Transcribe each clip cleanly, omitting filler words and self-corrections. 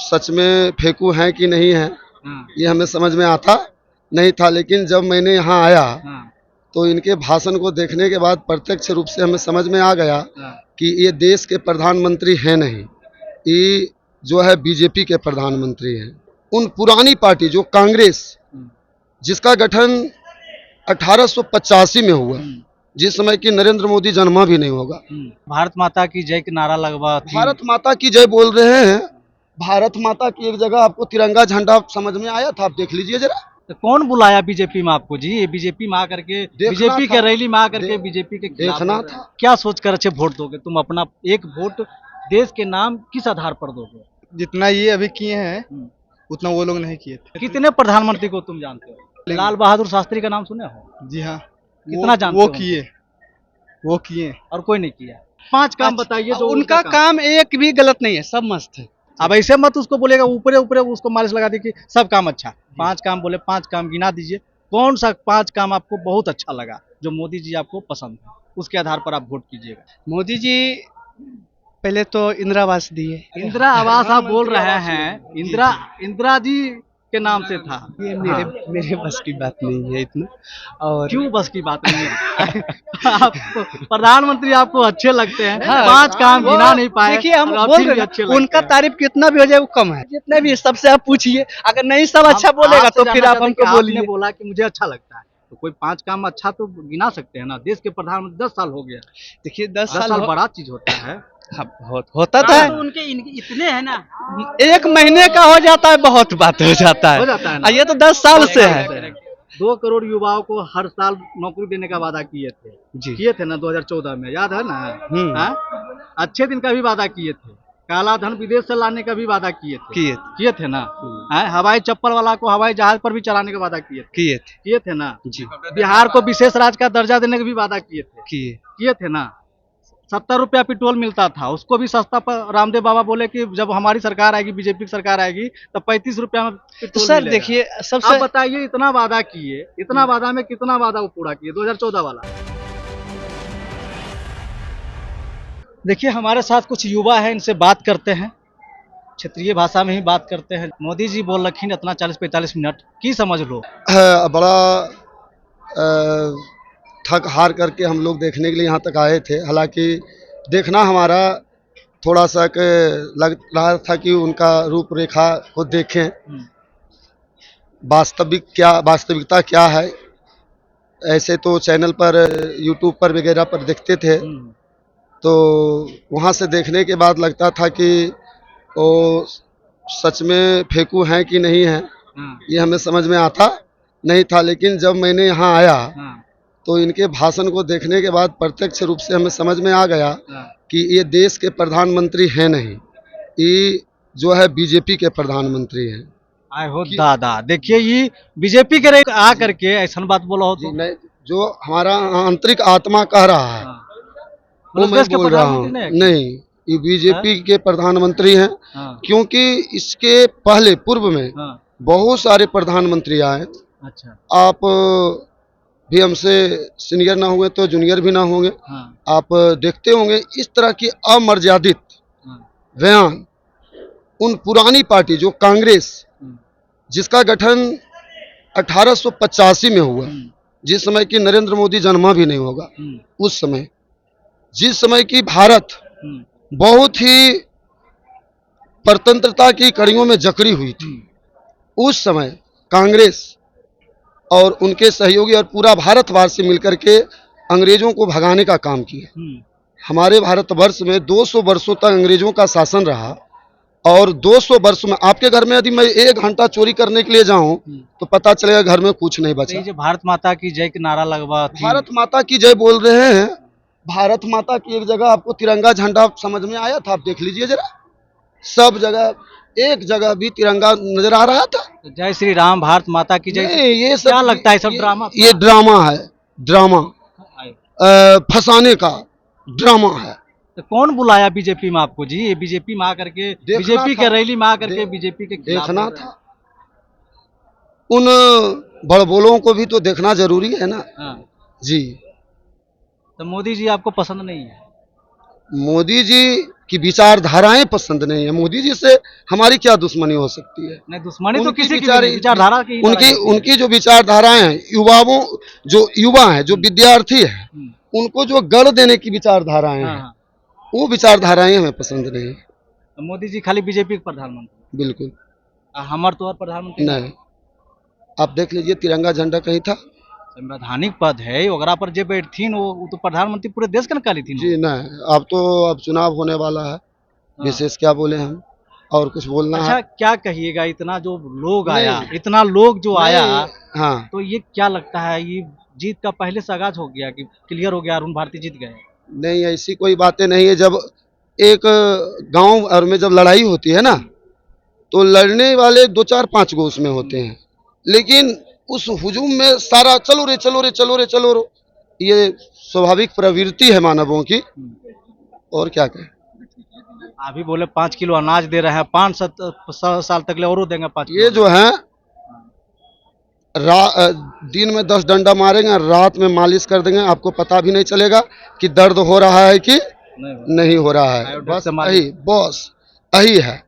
सच में फेंकू हैं कि नहीं है ये हमें समझ में आता नहीं था, लेकिन जब मैंने यहाँ आया तो इनके भाषण को देखने के बाद प्रत्यक्ष रूप से हमें समझ में आ गया कि ये देश के प्रधानमंत्री हैं नहीं, ये जो है बीजेपी के प्रधानमंत्री हैं। उन पुरानी पार्टी जो कांग्रेस, जिसका गठन 1885 में हुआ, जिस समय कि नरेंद्र मोदी जन्मा भी नहीं होगा। भारत माता की जय के नारा लगवा भारत माता की जय बोल रहे हैं। भारत माता की एक जगह आपको तिरंगा झंडा समझ में आया था, आप देख लीजिए जरा। तो कौन बुलाया बीजेपी में आपको जी? ये बीजेपी में आकर के, बीजेपी के रैली में आकर के बीजेपी के खिलाफ देखना था। क्या सोचकर अच्छे वोट दोगे तुम? अपना एक वोट देश के नाम किस आधार पर दोगे? जितना ये अभी किए हैं उतना वो लोग नहीं किए थे। कितने प्रधानमंत्री को तुम जानते हो? लाल बहादुर शास्त्री का नाम सुने हो? जी हाँ, कितना जानते हो? वो किए और कोई नहीं किया। 5 काम बताइए जो उनका काम एक भी गलत नहीं है, सब मस्त है। अब ऐसे मत उसको बोलेगा ऊपरे ऊपरे उसको मालिश लगा दी कि सब काम अच्छा। 5 काम बोले, 5 काम गिना दीजिए। कौन सा 5 काम आपको बहुत अच्छा लगा जो मोदी जी आपको पसंद है, उसके आधार पर आप वोट कीजिएगा। मोदी जी पहले तो इंदिरा आवास दिए। इंदिरा आवास आप बोल रहे हैं, इंदिरा जी के नाम से था। ये मेरे बस की बात नहीं है इतना। और क्यों बस की बात नहीं है? आप प्रधानमंत्री आपको अच्छे लगते हैं, हाँ, 5 काम गिना नहीं पाए। देखिए हम और बोल फिर भी रहे अच्छे हैं, लगते उनका हैं। तारीफ कितना भी हो जाए वो कम है। जितने भी सबसे आप पूछिए, अगर नहीं सब अच्छा हम बोलेगा आपसे तो फिर जानना आप चाहते हैं हमको कि बोलिए। आपने बोला कि मुझे अच्छा लगता है, तो कोई 5 काम अच्छा तो गिना सकते हैं ना। देश के प्रधानमंत्री 10 साल हो गया। देखिए 10 साल बड़ा चीज होता है। हाँ, होता तो है। तो उनके इतने हैं ना, एक महीने का हो जाता है, बहुत बात हो जाता है। हो जाता है ना। ये तो 10 साल से है। 2 करोड़ युवाओं को हर साल नौकरी देने का वादा किए थे ना 2014 में, याद है ना? हाँ? अच्छे दिन का भी वादा किए थे। काला धन विदेश से लाने का भी वादा किए थे ना? हाँ? हवाई चप्पल वाला को हवाई जहाज पर भी चलाने का वादा किए थे ना? जी। बिहार को विशेष राज्य का दर्जा देने का भी वादा किए थे ना? 70 रुपया पेट्रोल मिलता था, उसको भी सस्ता पर रामदेव बाबा बोले कि जब हमारी सरकार आएगी, बीजेपी की सरकार आएगी, तो 35 रुपया में पेट्रोल सर मिलेगा। देखिए आप सबसे बताइए, इतना वादा किए, इतना वादा में कितना वादा वो पूरा किए? 2014 वाला। देखिए हमारे साथ कुछ युवा है, इनसे बात करते हैं, क्षेत्रीय भाषा में ही बात करते हैं। मोदी जी बोल रखी इतना 40-45 मिनट की समझ लो। बड़ा थक हार करके हम लोग देखने के लिए यहाँ तक आए थे। हालांकि देखना हमारा थोड़ा सा लग रहा था कि उनका रूपरेखा को देखें, वास्तविकता क्या है। ऐसे तो चैनल पर, यूट्यूब पर वगैरह पर देखते थे, तो वहाँ से देखने के बाद लगता था कि वो सच में फेंकू हैं कि नहीं है ये हमें समझ में आता नहीं था, लेकिन जब मैंने यहाँ आया तो इनके भाषण को देखने के बाद प्रत्यक्ष रूप से हमें समझ में आ गया कि ये देश के प्रधानमंत्री हैं नहीं, ये जो है बीजेपी के प्रधानमंत्री हैं। आए हो दादा, देखिए ये बीजेपी के आ करके ऐसा बात बोला हो तो जो हमारा आंतरिक आत्मा कह रहा है वो मैं बोल रहा हूँ। नहीं, ये बीजेपी के प्रधानमंत्री हैं, क्योंकि इसके पहले पूर्व में बहुत सारे प्रधानमंत्री आए। अच्छा, आप भी हमसे सीनियर ना होंगे तो जूनियर भी ना होंगे, आप देखते होंगे इस तरह की अमर्यादित बयान उन पुरानी पार्टी जो कांग्रेस, जिसका गठन 1885 में हुआ, जिस समय कि नरेंद्र मोदी जन्मा भी नहीं होगा, उस समय जिस समय की भारत बहुत ही स्वतंत्रता की कड़ियों में जकड़ी हुई थी, उस समय कांग्रेस और उनके सहयोगी और पूरा भारतवासी मिलकर के अंग्रेजों को भगाने का काम किया। हमारे भारतवर्ष में 200 वर्षों तक अंग्रेजों का शासन रहा, और 200 वर्ष में आपके घर में यदि मैं 1 घंटा चोरी करने के लिए जाऊं तो पता चलेगा घर में कुछ नहीं बचा। जो भारत माता की जय के नारा लगवा, भारत माता की जय बोल रहे हैं। भारत माता की एक जगह आपको तिरंगा झंडा समझ में आया था, आप देख लीजिए जरा। सब जगह, एक जगह भी तिरंगा नजर आ रहा था। जय श्री राम, भारत माता की जय। ये सब क्या लगता है, सब ड्रामा? ये ड्रामा है, ड्रामा फंसाने का ड्रामा है। तो कौन बुलाया बीजेपी में आपको जी? ये बीजेपी में आकर के, बीजेपी के रैली में आकर के बीजेपी के खिलाफ देखना था। उन बड़बोलों को भी तो देखना जरूरी है ना। जी। तो मोदी जी आपको पसंद नहीं है? मोदी जी की विचारधाराएं पसंद नहीं है। मोदी जी से हमारी क्या दुश्मनी हो सकती है? नहीं, दुश्मनी तो उनकी किसी की भी विचार नहीं, विचारधारा की लड़ाई उनकी होती है। उनकी जो विचारधाराएं हैं, जो युवा हैं, जो विद्यार्थी है, उनको जो गढ़ देने की विचारधाराएं हाँ, हैं, हाँ। वो विचारधाराएं हमें पसंद नहीं। तो मोदी जी खाली बीजेपी के प्रधानमंत्री, बिल्कुल हमार तो और प्रधानमंत्री नहीं। आप देख लीजिए, तिरंगा झंडा कहीं था? संवैधानिक पद है, ओकरा पर जे बैठतीन वो तो प्रधानमंत्री पूरे देश के न काली थी। जी नहीं। अब चुनाव होने वाला है, विशेष क्या बोले हम, और कुछ बोलना अच्छा, है? क्या कहिएगा, इतना जो लोग आया, नहीं। इतना लोग जो आया, हाँ, तो ये क्या लगता है, ये जीत का पहले से आगाज हो गया कि क्लियर हो गया, अरुण भारती जीत गए? नहीं, ऐसी कोई बातें नहीं है। जब एक गांव और में जब लड़ाई होती है ना, तो लड़ने वाले 2 4 5 गो उसमें होते हैं, लेकिन उस हुजूम में सारा चलो रे चलो रे चलो रे चलो रे, ये स्वाभाविक प्रवृत्ति है मानवों की। और क्या कहें? अभी बोले 5 किलो अनाज दे रहे हैं, 5 साल तक ले और देंगे 5 किलो। ये जो है दिन में 10 डंडा मारेंगे, रात में मालिश कर देंगे, आपको पता भी नहीं चलेगा कि दर्द हो रहा है कि नहीं हो रहा है। बस यही है।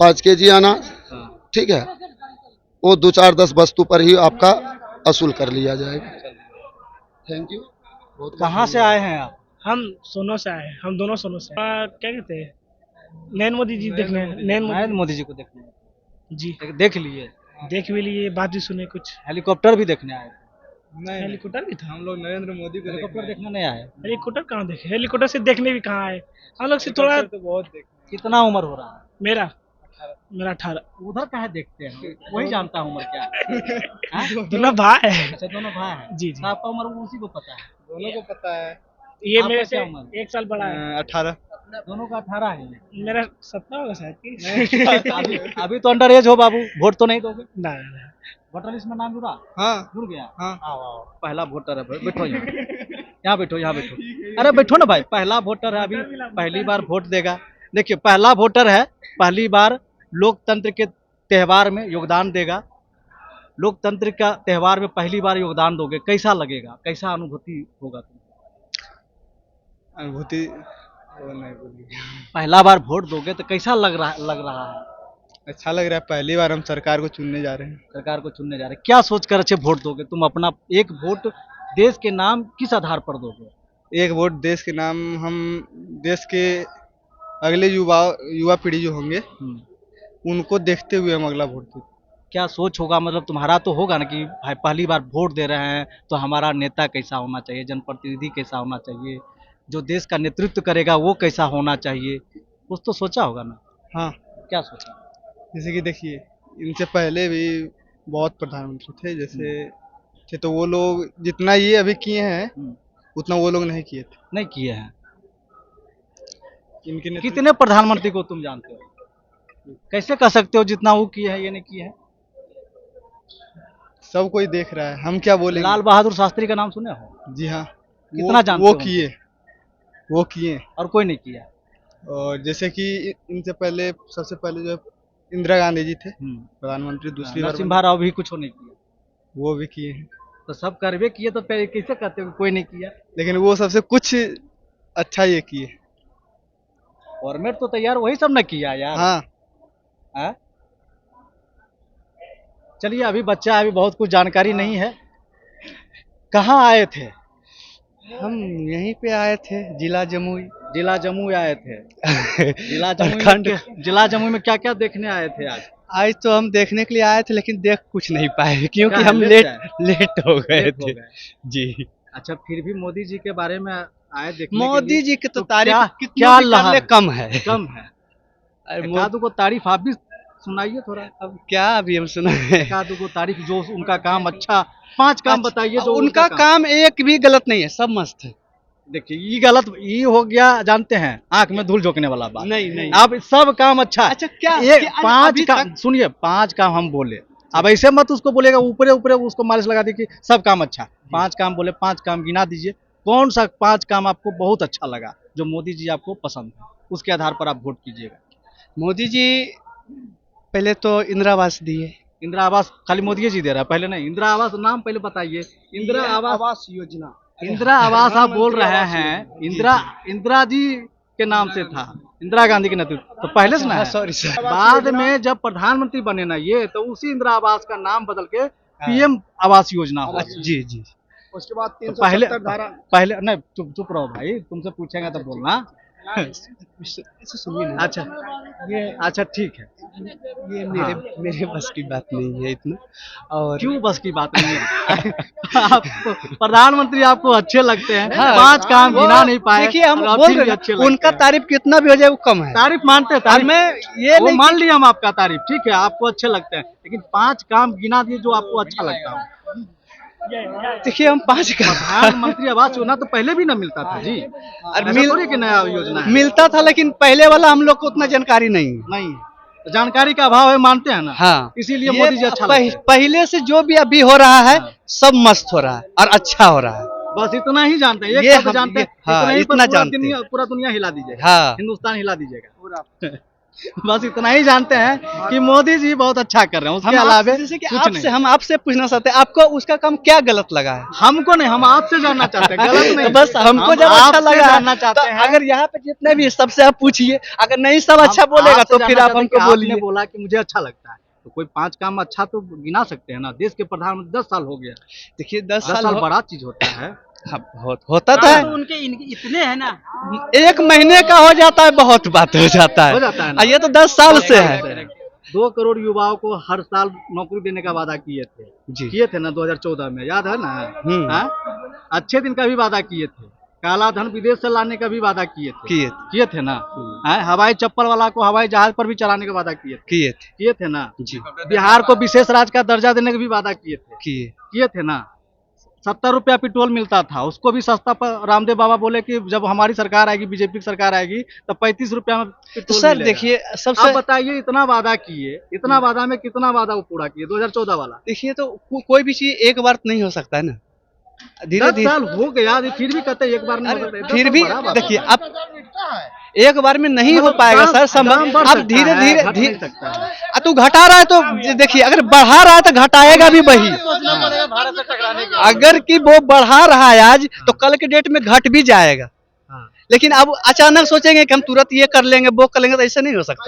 5 kg अनाज, ठीक है, वो 2 4 10 वस्तु पर ही आपका असूल कर लिया जाएगा। Thank you. कहाँ से आए हैं आप? हम सोनो से आए हैं, हम दोनों सोनो से क्या कहते हैं, नरेंद्र मोदी जी देखने, नरेंद्र मोदी जी को देखने जी देख लिए, देख भी लिए, बात भी सुने कुछ। हेलीकॉप्टर भी देखने आए? हेलीकॉप्टर भी था? हम लोग नरेंद्र मोदी को हेलीकॉप्टर देखने नहीं आए। हेलीकॉप्टर कहाँ देखे? हेलीकॉप्टर से देखने भी कहाँ आए हम लोग से थोड़ा। कितना उम्र हो रहा है? मेरा मेरा 18। उधर कहाँ देखते हैं, वही जानता हूँ उम्र क्या है। हाँ? दोनों भाई है। अच्छा, दोनों भाई हैं। जी जी, आपका उम्र उसी को पता है? दोनों को पता है। ये आपका मेरे से क्या उम्र? 1 साल बड़ा है। 18। दोनों का 18 है। मेरा 17 होगा शायद। 30। अभी तो अंडर एज हो बाबू, वोट तो नहीं दोगे? ना वोटर लिस्ट में नाम जुड़ा? हाँ जुड़ गया? हाँ। आओ आओ, पहला वोटर है, बैठो यहाँ बैठो, यहाँ बैठो। अरे बैठो ना भाई, पहला वोटर है, अभी पहली बार वोट देगा। देखिए, पहला वोटर है, पहली बार लोकतंत्र के त्यौहार में योगदान देगा। लोकतंत्र का त्यौहार में पहली बार योगदान दोगे, कैसा लगेगा, कैसा अनुभूति होगा तुम? अनुभूति वो नहीं बोली। पहला बार वोट दोगे तो कैसा लग रहा है? अच्छा लग रहा है, पहली बार हम सरकार को चुनने जा रहे हैं। सरकार को चुनने जा रहे हैं, क्या सोचकर अच्छे वोट दोगे तुम? अपना एक वोट देश के नाम किस आधार पर दोगे? एक वोट देश के नाम, हम देश के अगले युवा पीढ़ी जो होंगे उनको देखते हुए हम अगला वोट देते। क्या सोच होगा, मतलब तुम्हारा तो होगा ना कि भाई पहली बार वोट दे रहे हैं तो हमारा नेता कैसा होना चाहिए, जनप्रतिनिधि कैसा होना चाहिए, जो देश का नेतृत्व करेगा वो कैसा होना चाहिए, कुछ तो सोचा होगा ना? हाँ, क्या सोचा? जैसे कि देखिए, इनसे पहले भी बहुत प्रधानमंत्री थे, जैसे थे, तो वो लोग जितना ये अभी किए हैं उतना वो लोग नहीं किए थे। नहीं किए हैं। इनके कितने प्रधानमंत्री को तुम जानते हो? कैसे कह सकते हो जितना वो किए हैं ये नहीं किए हैं? सब कोई देख रहा है, हम क्या बोलेंगे। लाल बहादुर शास्त्री का नाम सुने हो? जी हाँ, कितना जानते वो हो? वो किए और कोई नहीं किया? और जैसे कि इनसे पहले, सबसे पहले जो इंदिरा गांधी जी थे प्रधानमंत्री, दूसरी बार नरसिम्हा राव भी कुछ नहीं किया, वो भी किए हैं। तो सब करवे किए तो फिर कैसे कहते हो कि कोई नहीं किया? लेकिन वो सबसे कुछ अच्छा ये किए। फॉर्मेट तो तैयार वही सब न किया यार। हाँ, चलिए, अभी बच्चा है, अभी बहुत कुछ जानकारी नहीं है। कहाँ आए थे? हम यहीं पे आए थे, जिला जमुई। जिला जमुई आए थे। जिला जमुई में क्या क्या देखने आए थे आज? आज तो हम देखने के लिए आए थे, लेकिन देख कुछ नहीं पाए क्योंकि क्या है, हम लेट हो गए थे जी। अच्छा, फिर भी मोदी जी के बारे में आए देखने के मोदी लिए, जी की तो तो तारीफ क्या कितनी भी कर ले कम है। कम है। एकादू को तारीफ आप भी सुनाइए थोड़ा। अब क्या अभी हम सुनाए? एकादू को तारीफ, जो उनका काम अच्छा, 5 काम बताइए जो उनका काम एक भी गलत नहीं है, सब मस्त है। देखिए, ये गलत ये हो गया, जानते हैं, आंख में धूल झोंकने वाला बात। नहीं अब सब काम अच्छा है। अच्छा, क्या ये क्या- 5 अभी काम सुनिए, 5 काम हम बोले, अब ऐसे मत उसको बोलेगा ऊपरे ऊपरे उसको मालिश लगा दी कि सब काम अच्छा। 5 काम बोले, 5 काम गिना दीजिए, कौन सा 5 काम आपको बहुत अच्छा लगा, जो मोदी जी आपको पसंद है, उसके आधार पर आप वोट कीजिएगा। मोदी जी पहले तो इंदिरा आवास दिए। इंदिरा आवास खाली मोदी जी दे रहा है, पहले नहीं। इंदिरा आवास नाम पहले बताइए। इंदिरा आवास योजना इंदिरा आवास आप बोल रहे हैं, इंदिरा जी के नाम से था, इंदिरा गांधी के नेतृत्व तो पहले से ना है। Sorry sir. बाद में जब प्रधानमंत्री बने ना ये, तो उसी इंदिरा आवास का नाम बदल के पीएम आवास योजना हुआ। जी जी। उसके बाद पहले नहीं, चुप रहो भाई, तुमसे पूछेंगे तो बोलना। सुनिए ना। अच्छा, ये अच्छा ठीक है, ये मेरे बस की बात नहीं है इतना। और क्यों बस की बात नहीं है? आपको प्रधानमंत्री आपको अच्छे लगते हैं, हाँ, 5 काम गिना नहीं पाए। देखिए हम और आप बोल फिर भी रहे अच्छे हैं, लगते उनका हैं। तारीफ कितना भी हो जाए वो कम है। तारीफ मानते हैं, तारीफ मैं ये वो नहीं मान लिया हम आपका तारीफ, ठीक है, आपको अच्छे लगते हैं, लेकिन 5 काम गिना दिए जो आपको अच्छा लगता है। देखिए हम 5 का प्रधानमंत्री आवास योजना तो पहले भी ना मिलता था जी, ऐसा थोड़ी कि नया योजना है। मिलता था, लेकिन पहले वाला हम लोग को उतना जानकारी नहीं है। नहीं, तो जानकारी का अभाव है, मानते हैं ना। हाँ, इसीलिए ये मोदी जी अच्छा लगते हैं। पहले से जो भी अभी हो रहा है सब मस्त हो रहा है और अच्छा हो रहा है। बस इतना ही जानते हैं, ये एक शब्द हम- जानते हैं, हाँ, इतना ही इतना पूरा जानते दुनिया, हैं। पूरा दुनिया हिला दीजिएगा, हाँ। हिंदुस्तान हिला दीजिएगा पूरा। बस इतना ही जानते हैं कि मोदी जी बहुत अच्छा कर रहे हैं, उसके हम अलावा जैसे कि कुछ नहीं। हम आपसे पूछना चाहते हैं, आपको उसका काम क्या गलत लगा है? हमको नहीं, हम आपसे जानना चाहते हैं, गलत नहीं। तो बस हमको हम जब अच्छा आपसे लगा जानना है, चाहते तो हैं। अगर यहाँ पे जितने भी सबसे आप पूछिए, अगर नहीं सब अच्छा हम बोलेगा आपसे तो जानना फिर आप चाहते हैं हमको कि बोलिए। आपने बोला कि मुझे अच्छा लगता है, तो कोई 5 काम अच्छा तो गिना सकते हैं ना। देश के प्रधानमंत्री 10 साल हो गया, देखिए 10 10 साल साल बड़ा चीज होता है। हाँ, होता था। उनके इतने हैं ना, 1 महीने का हो जाता है, बहुत बात हो जाता है। हो जाता है ना। और ये तो 10 साल से है। 2 करोड़ युवाओं को हर साल नौकरी देने का वादा किए थे, जी। किए थे ना 2014 में, याद है ना। हाँ? अच्छे दिन का भी वादा किए थे, काला धन विदेश से लाने का भी वादा किए थे ना। हाँ? हवाई चप्पल वाला को हवाई जहाज पर भी चलाने का वादा किए थे ना। जी। बिहार को विशेष राज्य का दर्जा देने का भी वादा किए थे ना। 70 रुपया पेट्रोल मिलता था, उसको भी सस्ता पर रामदेव बाबा बोले कि जब हमारी सरकार आएगी, बीजेपी की सरकार आएगी, तो 35 रुपया में तो पेट्रोल सर मिलेगा। देखिए सबसे आप बताइए, इतना वादा किए, इतना वादा में कितना वादा वो पूरा किए 2014 वाला। देखिए तो कोई भी चीज एक बार नहीं हो सकता है ना, धीरे 10 धीरे। साल हो गया, फिर भी कहते हैं एक बार नहीं हो सकता। 10 फिर साल भी बड़ा बात देखिए है। अब एक बार में नहीं हो मतलब पाएगा दाम- सर, संभव। दाम बढ़ अब सकता धीरे है, धीरे घट नहीं सकता है। तू घटा रहा है तो देखिए, अगर बढ़ा रहा है तो घटाएगा भी वही। भारत से टकराने के अगर कि वो बढ़ा रहा है आज, तो कल के डेट में घट भी जाएगा। हाँ। लेकिन अब अचानक सोचेंगे कि हम तुरंत ये कर लेंगे वो कर लेंगे, तो ऐसा नहीं हो सकता।